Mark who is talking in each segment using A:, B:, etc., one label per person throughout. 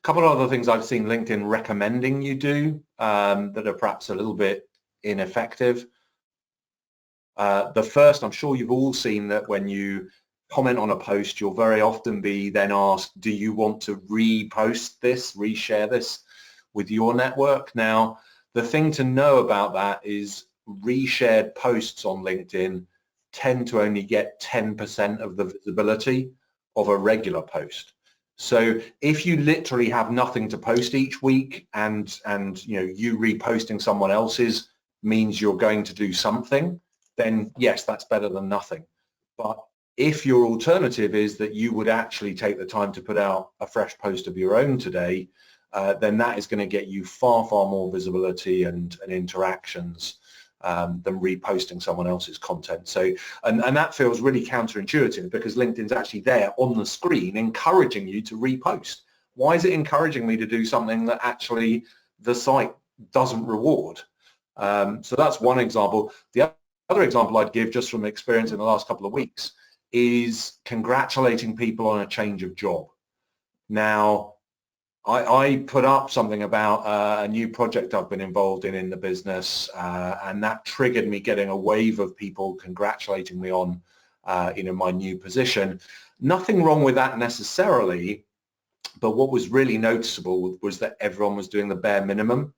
A: couple of other things I've seen LinkedIn recommending you do that are perhaps a little bit ineffective. The first, I'm sure you've all seen that when you comment on a post, you'll very often be then asked, do you want to repost this, reshare this with your network? Now, the thing to know about that is reshared posts on LinkedIn tend to only get 10% of the visibility of a regular post. So if you literally have nothing to post each week and you reposting someone else's means you're going to do something, then yes, that's better than nothing. But if your alternative is that you would actually take the time to put out a fresh post of your own today, then that is going to get you far, far more visibility and interactions than reposting someone else's content. So, and that feels really counterintuitive because LinkedIn's actually there on the screen encouraging you to repost. Why is it encouraging me to do something that actually the site doesn't reward? So that's one example. The other example I'd give just from experience in the last couple of weeks is congratulating people on a change of job. Now, I put up something about a new project I've been involved in the business, and that triggered me getting a wave of people congratulating me on, my new position. Nothing wrong with that necessarily, but what was really noticeable was that everyone was doing the bare minimum.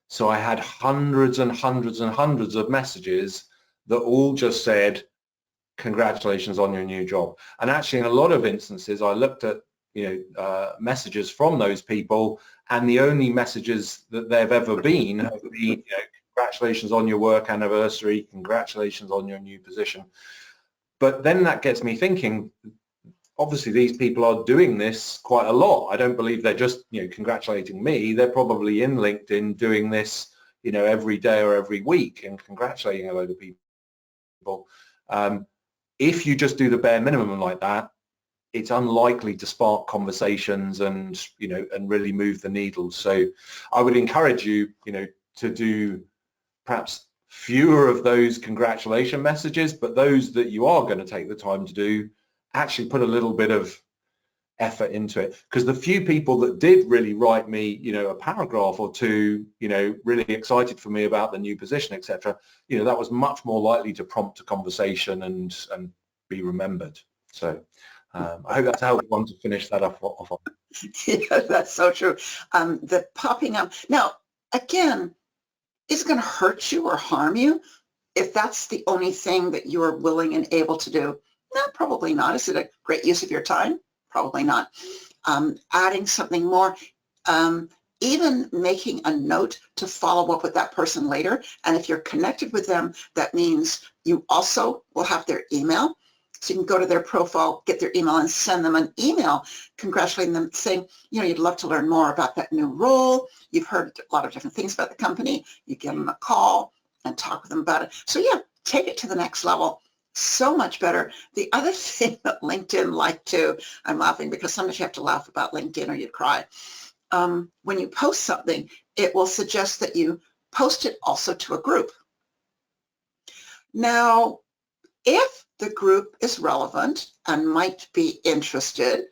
A: So I had hundreds and hundreds and hundreds of messages that all just said, congratulations on your new job. And actually, in a lot of instances, I looked at messages from those people, and the only messages that they've ever been have been, congratulations on your work anniversary, congratulations on your new position. But then that gets me thinking, obviously these people are doing this quite a lot. I don't believe they're just, congratulating me. They're probably in LinkedIn doing this, every day or every week and congratulating a load of people. If you just do the bare minimum like that, it's unlikely to spark conversations and really move the needle. So I would encourage you, to do perhaps fewer of those congratulation messages, but those that you are going to take the time to do, actually put a little bit of effort into it. Because the few people that did really write me, a paragraph or two, really excited for me about the new position, etc., that was much more likely to prompt a conversation and be remembered. So I hope that's how we want to finish that off on.
B: Yeah, that's so true. The popping up. Now, again, is it going to hurt you or harm you if that's the only thing that you are willing and able to do? No, probably not. Is it a great use of your time? Probably not. Adding something more, even making a note to follow up with that person later. And if you're connected with them, that means you also will have their email. So you can go to their profile, get their email, and send them an email congratulating them, saying, you'd love to learn more about that new role. You've heard a lot of different things about the company. You give them a call and talk with them about it. So yeah, take it to the next level. So much better. The other thing that LinkedIn like to, I'm laughing because sometimes you have to laugh about LinkedIn or you'd cry. When you post something, it will suggest that you post it also to a group. Now, if the group is relevant and might be interested,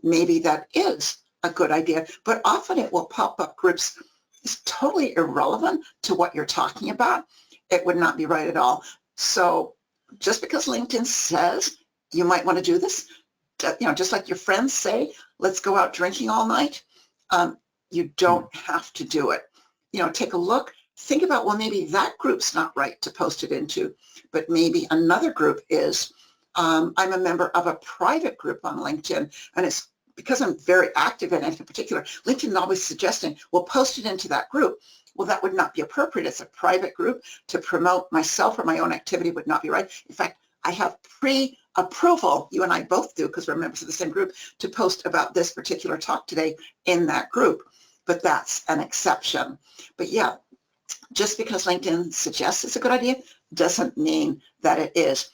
B: maybe that is a good idea, but often it will pop up groups is totally irrelevant to what you're talking about. It would not be right at all. So just because LinkedIn says you might want to do this, just like your friends say, let's go out drinking all night, you don't have to do it. Take a look, think about, well, maybe that group's not right to post it into, but maybe another group is. I'm a member of a private group on LinkedIn, and it's because I'm very active in it in particular, LinkedIn is always suggesting, well, post it into that group. Well, that would not be appropriate. It's a private group. To promote myself or my own activity would not be right. In fact, I have pre-approval, you and I both do because we're members of the same group, to post about this particular talk today in that group. But that's an exception. But yeah, just because LinkedIn suggests it's a good idea doesn't mean that it is.